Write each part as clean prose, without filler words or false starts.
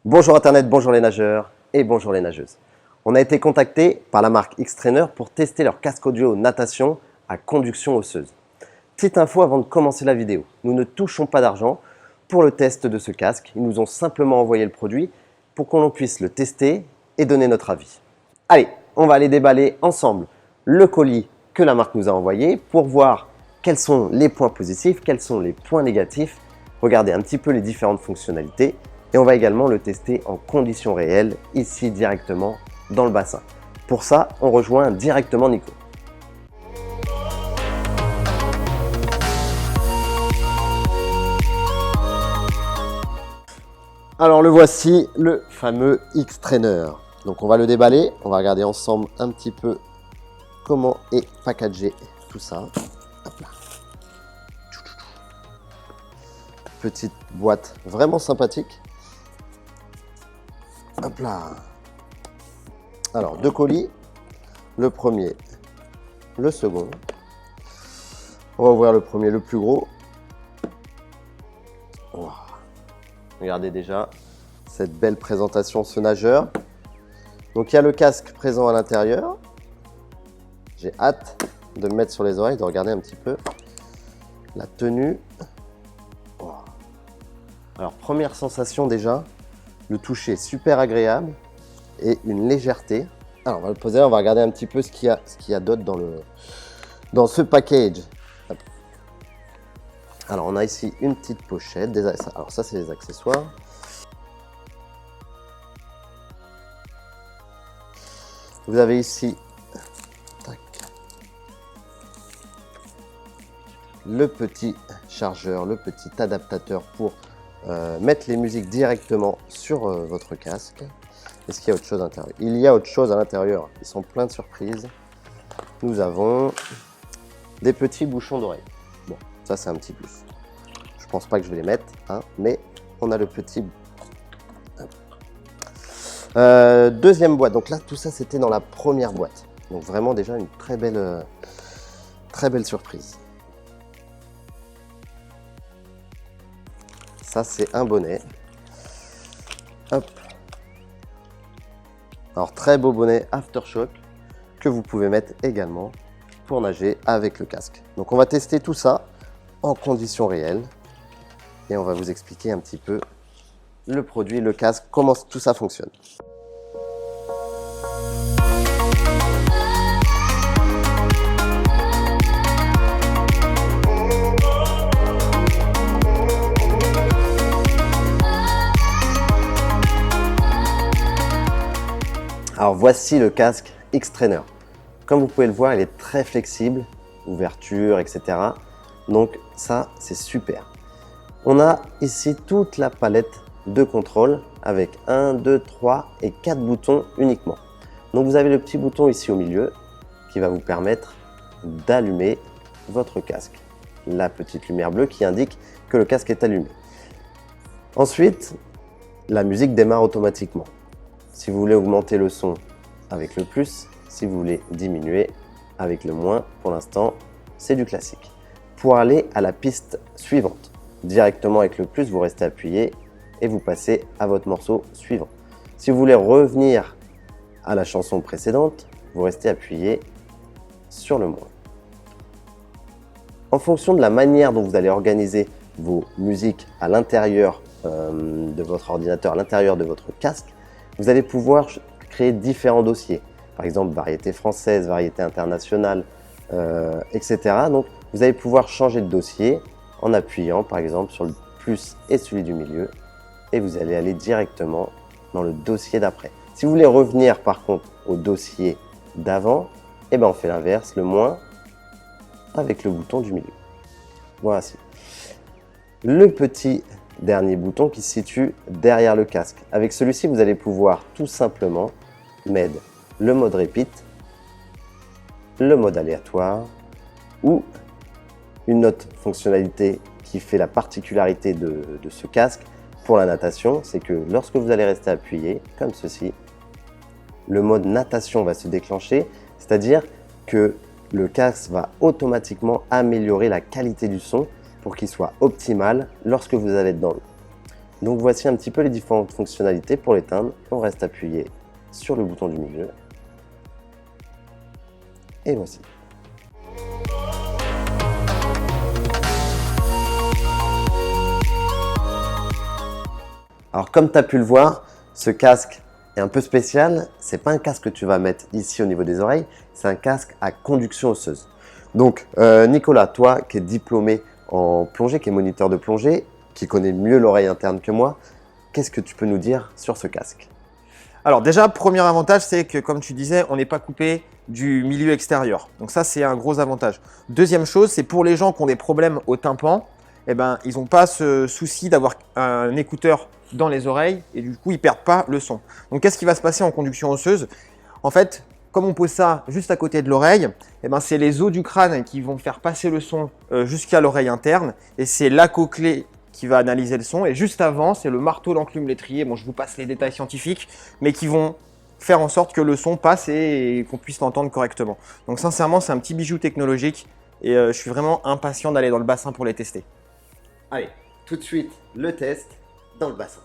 Bonjour Internet, bonjour les nageurs et bonjour les nageuses. On a été contacté par la marque X-Trainer pour tester leur casque audio natation à conduction osseuse. Petite info avant de commencer la vidéo, nous ne touchons pas d'argent pour le test de ce casque. Ils nous ont simplement envoyé le produit pour qu'on puisse le tester et donner notre avis. Allez, on va aller déballer ensemble le colis que la marque nous a envoyé pour voir quels sont les points positifs, quels sont les points négatifs, regarder un petit peu les différentes fonctionnalités. Et on va également le tester en conditions réelles, ici directement dans le bassin. Pour ça, on rejoint directement Nico. Alors le voici, le fameux X-Trainer. Donc on va le déballer, on va regarder ensemble un petit peu comment est packagé tout ça. Hop là. Petite boîte vraiment sympathique. Hop là. Alors, deux colis. Le premier, le second. On va ouvrir le premier, le plus gros. Wow. Regardez déjà cette belle présentation, ce nageur. Donc, il y a le casque présent à l'intérieur. J'ai hâte de me mettre sur les oreilles, de regarder un petit peu la tenue. Wow. Alors, première sensation déjà. Le toucher est super agréable et une légèreté. Alors on va le poser, on va regarder un petit peu ce qu'il y a d'autre dans ce package. Hop. Alors on a ici une petite pochette. Alors ça c'est les accessoires. Vous avez ici le petit chargeur, le petit adaptateur pour mettre les musiques directement sur votre casque. Est-ce qu'il y a autre chose à l'intérieur? Il y a autre chose à l'intérieur. Ils sont pleins de surprises. Nous avons des petits bouchons d'oreille. Bon, ça c'est un petit plus. Je pense pas que je vais les mettre, hein, mais on a le petit. Deuxième boîte. Donc là, tout ça c'était dans la première boîte. Donc vraiment déjà une très belle surprise. Ça, c'est un bonnet. Hop. Alors, très beau bonnet Aftershock que vous pouvez mettre également pour nager avec le casque. Donc, on va tester tout ça en conditions réelles et on va vous expliquer un petit peu le produit, le casque, comment tout ça fonctionne. Alors voici le casque X-Trainer. Comme vous pouvez le voir, il est très flexible, ouverture, etc. Donc ça, c'est super. On a ici toute la palette de contrôle avec 1, 2, 3 et 4 boutons uniquement. Donc vous avez le petit bouton ici au milieu qui va vous permettre d'allumer votre casque. La petite lumière bleue qui indique que le casque est allumé. Ensuite, la musique démarre automatiquement. Si vous voulez augmenter le son avec le plus, si vous voulez diminuer avec le moins, pour l'instant, c'est du classique. Pour aller à la piste suivante, directement avec le plus, vous restez appuyé et vous passez à votre morceau suivant. Si vous voulez revenir à la chanson précédente, vous restez appuyé sur le moins. En fonction de la manière dont vous allez organiser vos musiques à l'intérieur de votre ordinateur, à l'intérieur de votre casque, vous allez pouvoir créer différents dossiers. Par exemple, variété française, variété internationale, etc. Donc, vous allez pouvoir changer de dossier en appuyant, par exemple, sur le plus et celui du milieu. Et vous allez aller directement dans le dossier d'après. Si vous voulez revenir, par contre, au dossier d'avant, eh ben, on fait l'inverse, le moins, avec le bouton du milieu. Voici. Le petit dernier bouton qui se situe derrière le casque. Avec celui-ci, vous allez pouvoir tout simplement mettre le mode repeat, le mode aléatoire ou une autre fonctionnalité qui fait la particularité de ce casque pour la natation, c'est que lorsque vous allez rester appuyé, comme ceci, le mode natation va se déclencher, c'est-à-dire que le casque va automatiquement améliorer la qualité du son pour qu'il soit optimal lorsque vous allez être dans l'eau. Donc voici un petit peu les différentes fonctionnalités pour l'éteindre. On reste appuyé sur le bouton du milieu. Et voici. Alors comme tu as pu le voir, ce casque est un peu spécial. C'est pas un casque que tu vas mettre ici au niveau des oreilles, c'est un casque à conduction osseuse. Donc Nicolas, toi qui es diplômé en plongée, qui est moniteur de plongée, qui connaît mieux l'oreille interne que moi, qu'est-ce que tu peux nous dire sur ce casque? Alors déjà, premier avantage, c'est que comme tu disais, on n'est pas coupé du milieu extérieur. Donc ça, c'est un gros avantage. Deuxième chose, c'est pour les gens qui ont des problèmes au tympan, eh ben, ils n'ont pas ce souci d'avoir un écouteur dans les oreilles et du coup, ils ne perdent pas le son. Donc qu'est-ce qui va se passer en conduction osseuse? En fait, comme on pose ça juste à côté de l'oreille, eh ben, c'est les os du crâne qui vont faire passer le son jusqu'à l'oreille interne et c'est la cochlée qui va analyser le son. Et juste avant, c'est le marteau, l'enclume, l'étrier. Bon, je vous passe les détails scientifiques, mais qui vont faire en sorte que le son passe et qu'on puisse l'entendre correctement. Donc sincèrement, c'est un petit bijou technologique et je suis vraiment impatient d'aller dans le bassin pour les tester. Allez, tout de suite, le test dans le bassin.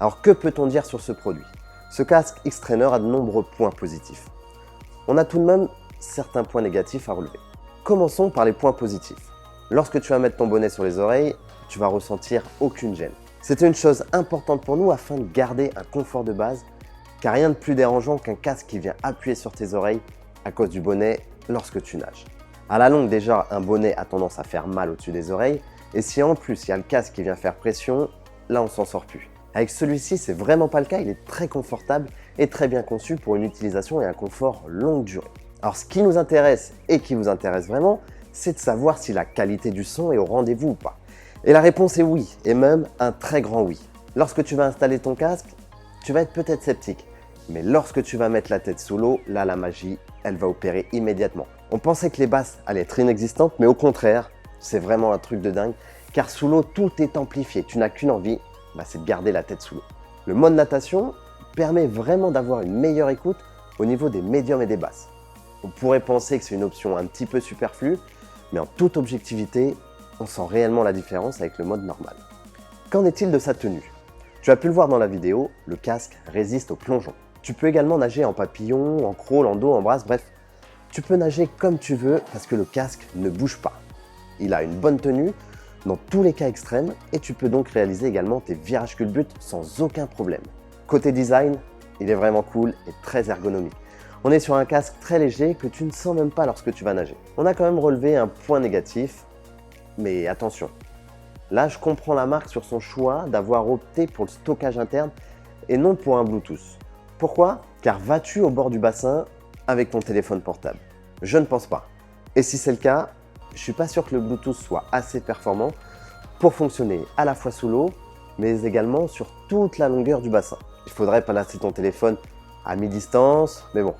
Alors que peut-on dire sur ce produit? Ce casque X-Trainer a de nombreux points positifs. On a tout de même certains points négatifs à relever. Commençons par les points positifs. Lorsque tu vas mettre ton bonnet sur les oreilles, tu vas ressentir aucune gêne. C'était une chose importante pour nous afin de garder un confort de base, car rien de plus dérangeant qu'un casque qui vient appuyer sur tes oreilles à cause du bonnet lorsque tu nages. À la longue déjà, un bonnet a tendance à faire mal au-dessus des oreilles, et si en plus il y a le casque qui vient faire pression, là on s'en sort plus. Avec celui-ci, c'est vraiment pas le cas, il est très confortable et très bien conçu pour une utilisation et un confort longue durée. Alors ce qui nous intéresse et qui vous intéresse vraiment, c'est de savoir si la qualité du son est au rendez-vous ou pas. Et la réponse est oui, et même un très grand oui. Lorsque tu vas installer ton casque, tu vas être peut-être sceptique, mais lorsque tu vas mettre la tête sous l'eau, là la magie, elle va opérer immédiatement. On pensait que les basses allaient être inexistantes, mais au contraire, c'est vraiment un truc de dingue, car sous l'eau tout est amplifié, tu n'as qu'une envie, c'est de garder la tête sous l'eau. Le mode natation permet vraiment d'avoir une meilleure écoute au niveau des médiums et des basses. On pourrait penser que c'est une option un petit peu superflue, mais en toute objectivité, on sent réellement la différence avec le mode normal. Qu'en est-il de sa tenue? Tu as pu le voir dans la vidéo, le casque résiste au plongeon. Tu peux également nager en papillon, en crawl, en dos, en brasse, bref, tu peux nager comme tu veux parce que le casque ne bouge pas. Il a une bonne tenue dans tous les cas extrêmes et tu peux donc réaliser également tes virages culbutes sans aucun problème. Côté design, il est vraiment cool et très ergonomique. On est sur un casque très léger que tu ne sens même pas lorsque tu vas nager. On a quand même relevé un point négatif, mais attention. Là, je comprends la marque sur son choix d'avoir opté pour le stockage interne et non pour un Bluetooth. Pourquoi? Car vas-tu au bord du bassin avec ton téléphone portable? Je ne pense pas. Et si c'est le cas, je suis pas sûr que le Bluetooth soit assez performant pour fonctionner à la fois sous l'eau, mais également sur toute la longueur du bassin. Il faudrait placer ton téléphone à mi-distance, mais bon,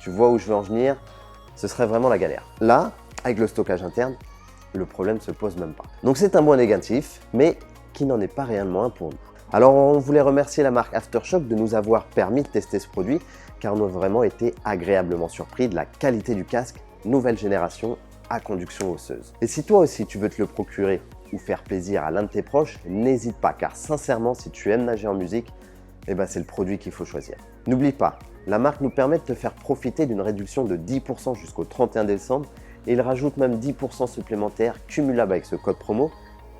tu vois où je veux en venir, ce serait vraiment la galère. Là, avec le stockage interne, le problème ne se pose même pas. Donc c'est un point négatif, mais qui n'en est pas réellement un pour nous. Alors on voulait remercier la marque Aftershock de nous avoir permis de tester ce produit, car on a vraiment été agréablement surpris de la qualité du casque nouvelle génération à conduction osseuse. Et si toi aussi tu veux te le procurer ou faire plaisir à l'un de tes proches, n'hésite pas, car sincèrement si tu aimes nager en musique, c'est le produit qu'il faut choisir. N'oublie pas, la marque nous permet de te faire profiter d'une réduction de 10% jusqu'au 31 décembre et il rajoute même 10% supplémentaires cumulables avec ce code promo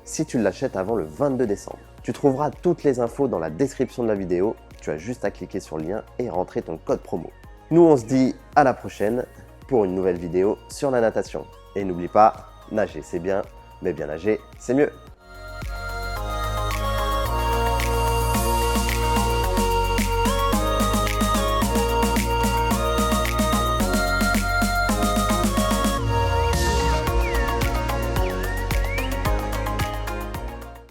si tu l'achètes avant le 22 décembre. Tu trouveras toutes les infos dans la description de la vidéo, tu as juste à cliquer sur le lien et rentrer ton code promo. Nous on se dit à la prochaine pour une nouvelle vidéo sur la natation. Et n'oublie pas, nager c'est bien, mais bien nager c'est mieux.